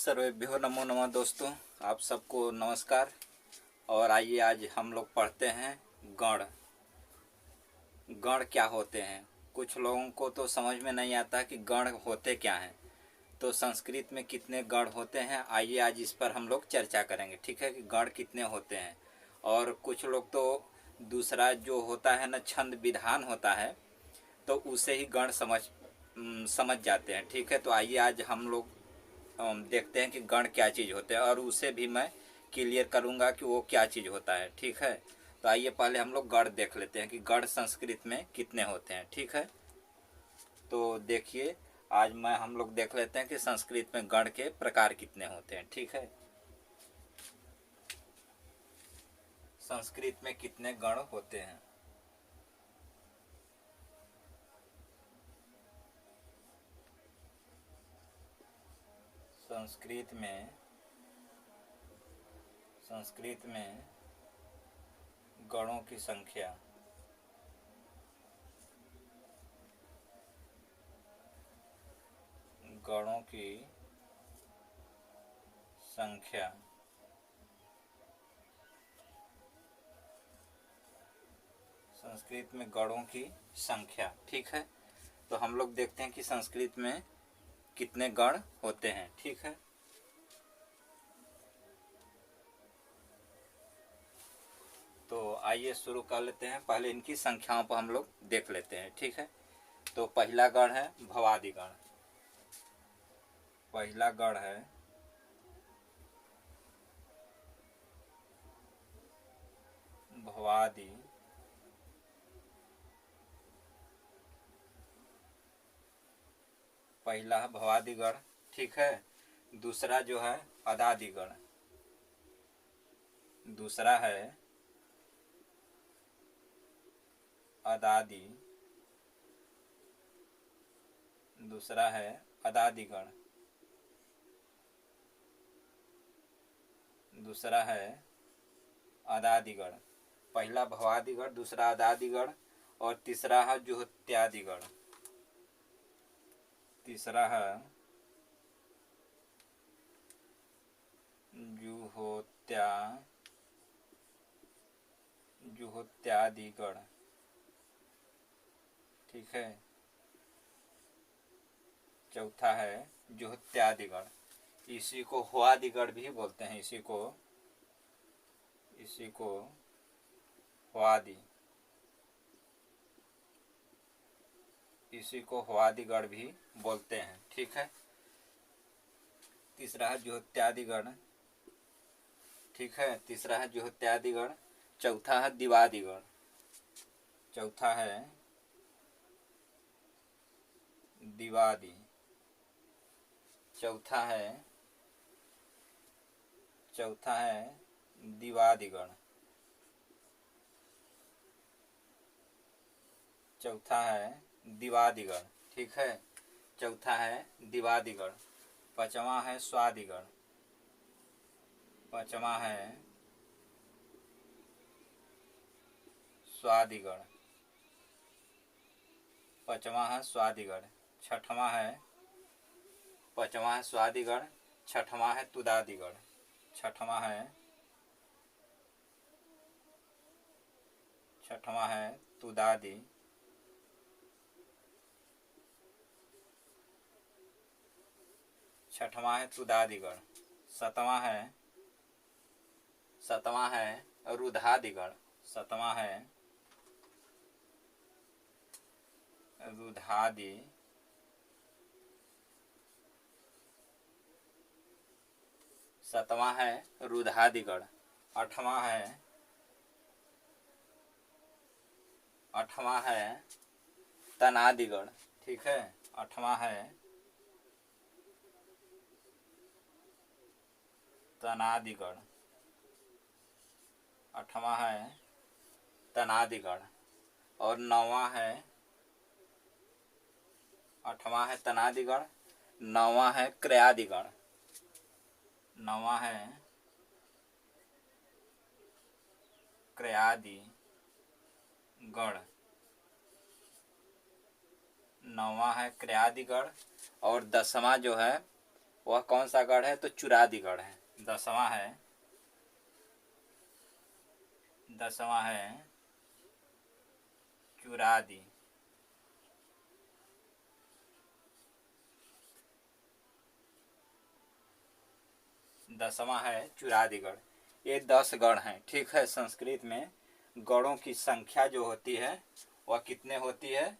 सर्वेभ्यो नमो नमः। दोस्तों, आप सबको नमस्कार। और आइए आज हम लोग पढ़ते हैं गण। गण क्या होते हैं? कुछ लोगों को तो समझ में नहीं आता कि गण होते क्या हैं। तो संस्कृत में कितने गण होते हैं, आइए आज इस पर हम लोग चर्चा करेंगे। ठीक है कि गण कितने होते हैं। और कुछ लोग तो दूसरा जो होता है ना, छंद विधान होता है, तो उसे ही गण समझ जाते हैं। ठीक है, तो आइए आज हम लोग देखते हैं कि गण क्या चीज़ होते हैं, और उसे भी मैं क्लियर करूँगा कि वो क्या चीज़ होता है। ठीक है, तो आइए पहले हम लोग गण देख लेते हैं कि गण संस्कृत में कितने होते हैं। ठीक है, तो देखिए आज हम लोग देख लेते हैं कि संस्कृत में गण के प्रकार कितने होते हैं। ठीक है, संस्कृत में कितने गण होते हैं। संस्कृत में गणों की संख्या संस्कृत में गणों की संख्या। ठीक है, तो हम लोग देखते हैं कि संस्कृत में कितने गण होते हैं। ठीक है, तो आइए शुरू कर लेते हैं। पहले इनकी संख्याओं पर हम लोग देख लेते हैं। ठीक है, तो पहला गण है भवादि गण। पहला गण है भवादि। पहला है भवादि गण। ठीक है, दूसरा जो है अदादि गण। दूसरा है अदादि। दूसरा है अदादि गण। दूसरा है अदादि गण। पहला भवादि गण, दूसरा अदादि गण, और तीसरा है जुहोत्यादि गण। तीसरा है जुहोत्यादि गण। ठीक है, चौथा है जुहोत्यादि गण। इसी को ह्वादि गण भी बोलते हैं। इसी को ह्वादि गण भी बोलते हैं। ठीक है, तीसरा है जुहोत्यादि गण। ठीक है, तीसरा है जुहोत्यादि गण। चौथा है दिवादि गण। चौथा है दिवादि। चौथा है दिवादि गण। चौथा है दिवादि गण। ठीक है, चौथा है दिवादि गण। पांचवा है स्वादि गण। पांचवा है स्वादि गण। पांचवा है स्वादि गण। छठवां है पांचवा है स्वादि गण। छठवां है तुदादि गण। छठवां है तुदादि। छठवां है तुदादि गण। सातवां है रुधादि गण। सातवां है रुधादि। सातवां है रुधादि गण। आठवां है तनादि गण। ठीक है, आठवां है तनादि गण। आठवां है तनादि गण। और आठवां है तनादि गण। नौवां है क्रयादि गण। नौवां है क्रयादि गण। नौवां है क्रयादि गण। और 10वां जो है वह कौन सा गढ़ है? तो चुरादीगढ़ है। 10वां है चुरादी। 10वां है चुरादीगढ़। ये 10 गढ़ हैं, ठीक है। संस्कृत में गढ़ों की संख्या जो होती है वह कितने होती है?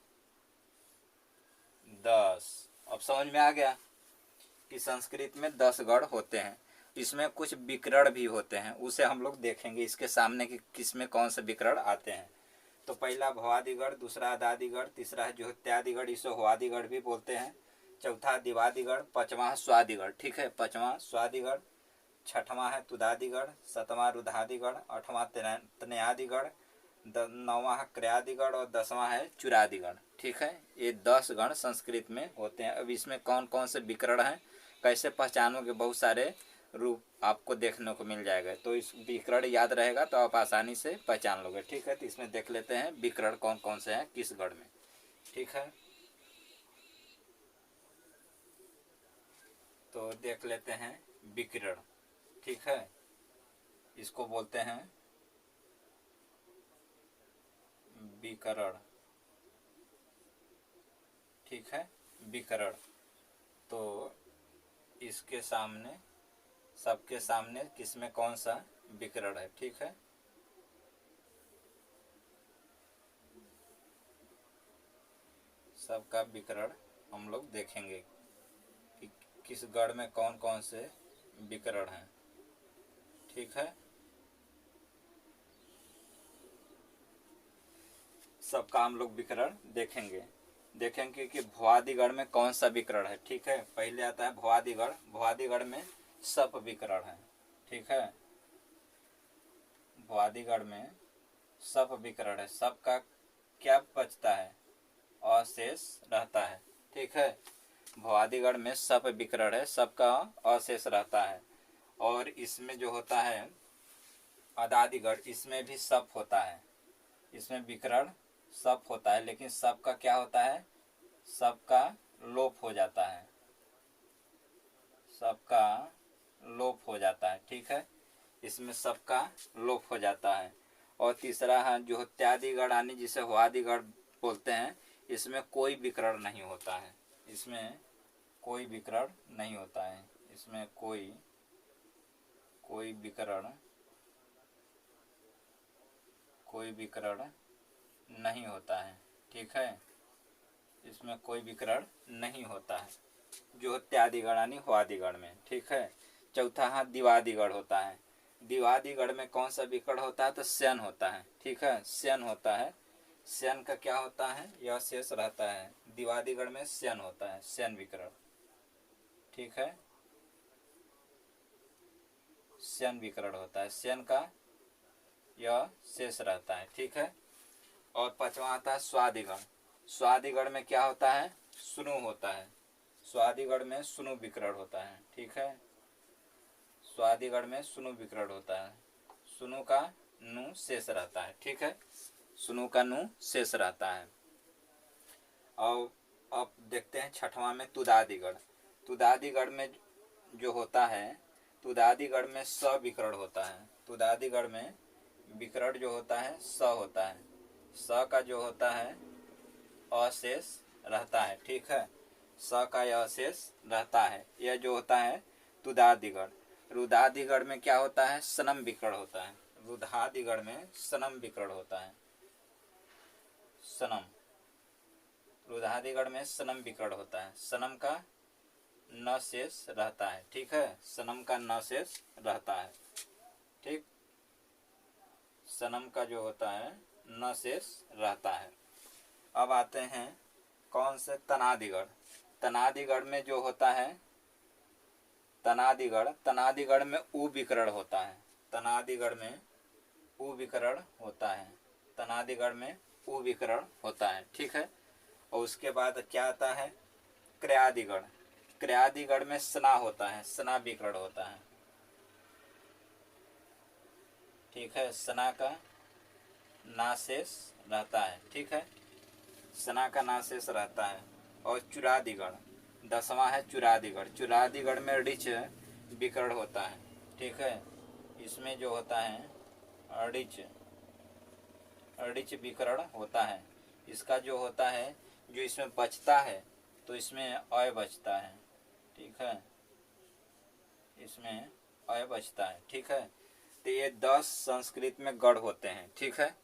10। अब समझ में आ गया कि संस्कृत में 10 गढ़ होते हैं। इसमें कुछ विकरण भी होते हैं, उसे हम लोग देखेंगे इसके सामने कि किसमें कौन से विकरण आते हैं। तो पहला भवादीगढ़, दूसरा अदादीगढ़, तीसरा है जोहत्यादीगढ़, इसे होवादीगढ़ भी बोलते हैं। चौथा दिवादीगढ़, 5वां स्वादिगढ़, ठीक है, 5वां स्वादिगढ़। 6वां है तुदादीगढ़, 7वां रुधादीगढ़, 8वां तनयादीगढ़, 9वां है क्रयादीगढ़ और 10वां है चुरादीगढ़, ठीक है। ये 10 गण संस्कृत में होते हैं। अब इसमें कौन कौन से विकरण हैं, कैसे पहचानोगे? बहुत सारे रूप आपको देखने को मिल जाएगा। तो इस विकरण याद रहेगा तो आप आसानी से पहचान लोगे, ठीक है। तो इसमें देख लेते हैं विकरण कौन कौन से हैं किस गढ़ में, ठीक है। तो देख लेते हैं विकरण, ठीक है। इसको बोलते हैं विकरण, ठीक है, विकरण। तो इसके सामने, सबके सामने किसमें कौन सा विकरण है, ठीक है। सबका विकरण हम लोग देखेंगे कि किस गढ़ में कौन कौन से विकरण हैं, ठीक है। सबका हम लोग विकरण देखेंगे कि भवादीगढ़ में कौन सा विकरण है, ठीक है। पहले आता है भवादीगढ़। भवादीगढ़ में सप विकरण है, ठीक है। भवादीगढ़ में सप विकरण है। सप का क्या बचता है? अशेष रहता है, ठीक है। भवादीगढ़ में सप विकरण है, सबका अशेष रहता है। और इसमें जो होता है अदादीगढ़, इसमें भी सप होता है। इसमें विकरण सप होता है, लेकिन सप का क्या होता है? सप का लोप हो जाता है, सप का लोप हो जाता है, ठीक है। इसमें सप का लोप हो जाता है। और तीसरा है जो त्यादीगढ़ यानी जिसे होवादीगढ़ बोलते हैं, इसमें कोई विकरण नहीं होता है। इसमें कोई विकरण नहीं होता है। इसमें कोई विकरण नहीं होता है, ठीक है। इसमें कोई विकरण नहीं होता है जो त्यादीगढ़ यानी होवादीगढ़ में, ठीक है। चौथा है दिवादीगढ़ होता है। दिवादीगढ़ में कौन सा विकरण होता है? तो शयन होता है, ठीक है, शयन होता है। शयन का क्या होता है? यह शेष रहता है। दिवादीगढ़ में शयन होता है, शयन विकरण, ठीक है। शयन विकरण होता है, शयन का यह शेष रहता है, ठीक है। और 5वां आता है स्वादिगढ़। स्वादिगढ़ में क्या होता है? सुनु होता है। स्वादिगढ़ में सुनु विकरण होता है, ठीक है। स्वादिगढ़ में सुनु विकरण होता है। सुनु का नु शेष रहता है, ठीक है। सुनु का नु शेष रहता है। और अब देखते हैं 6वां में तुदादीगढ़। तुदादीगढ़ में जो होता है, तुदादीगढ़ में स विकरण होता है। तुदादीगढ़ में विकरण जो होता है स होता है। स का जो होता है अशेष रहता है, ठीक है। स का यह अशेष रहता है। यह जो होता है तुदादीगढ़। रुदादीगढ़ में क्या होता है? सनम विकरण होता है। रुदादीगढ़ में सनम विकरण होता है। सनम, रुदादीगढ़ में सनम विकरण होता है। सनम का न शेष रहता है, ठीक है। सनम का न शेष रहता है, ठीक। सनम का जो होता है न शेष रहता है। अब आते हैं कौन से? तनादीगढ़। तनादीगढ़ में जो होता है तनादीगढ़ में उ विकरण होता है। तनादीगढ़ में उ विकरण होता है। तनादीगढ़ में उ विकरण होता है, ठीक है। और उसके बाद क्या आता है? क्रयादीगढ़। क्रयादीगढ़ में सना होता है, सना विकरण होता है, ठीक है। सना का नाशेष रहता है, ठीक है। सना का नाशेष रहता है। और चुरादीगढ़, 10वां है चुरादीगढ़। चुरादीगढ़ में ऋच विकर्ण होता है, ठीक है। इसमें जो होता है ऋच विकर्ण होता है। इसका जो होता है, जो इसमें बचता है तो इसमें अय बचता है, ठीक है। इसमें अय बचता है, ठीक है। तो ये 10 संस्कृत में गढ़ होते हैं, ठीक है।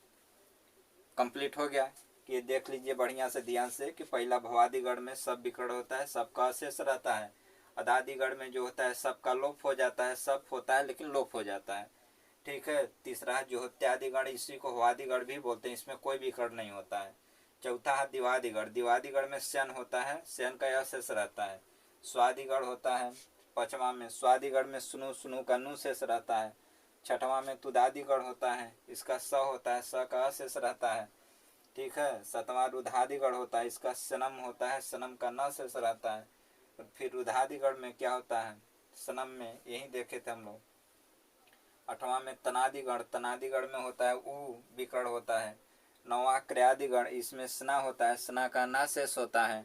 कंप्लीट हो गया कि ये देख लीजिए बढ़िया से ध्यान से कि पहला भवादिगढ़ में सब विकर्ण होता है, सबका शेष रहता है। अदादिगढ़ में जो होता है सबका लोप हो जाता है, सब होता है लेकिन लोप हो जाता है, ठीक है। तीसरा जो होत्यादिगढ़, इसी को हवादिगढ़ भी बोलते हैं, इसमें कोई विकर्ण नहीं होता है। चौथा है दिवादिगढ़। दिवादिगढ़ में शयन होता है, शयन का शेष रहता है। स्वादिगढ़ होता है। पांचवा में स्वादिगढ़ में सुनु, सुनु का नु शेष रहता है। छठवां में तुदादिगढ़ होता है, इसका स होता है, स का शेष रहता है, ठीक है। सातवां रुधादिगढ़ होता है, इसका सनम होता है, सनम का न शेष रहता है। फिर रुधादिगढ़ में क्या होता है, सनम में यही देखे थे हम लोग। आठवां में तनादिगढ़। तनादिगढ़ में होता है उ विकर्ण होता है। नौवां क्रियादिगढ़, इसमें स्ना होता है, स्ना का ना शेष होता है।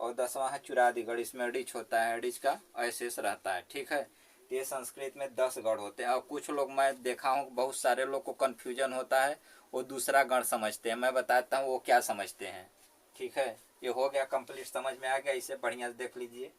और 10वां है चुरादिगढ़, इसमें ऋच होता है, ऋच का अशेष रहता है, ठीक है। ये संस्कृत में 10 गढ़ होते हैं। और कुछ लोग, मैं देखा हूँ बहुत सारे लोग को कन्फ्यूजन होता है, वो दूसरा गढ़ समझते हैं। मैं बताता हूँ वो क्या समझते हैं, ठीक है। ये हो गया कंप्लीट, समझ में आ गया। इसे बढ़िया से देख लीजिए।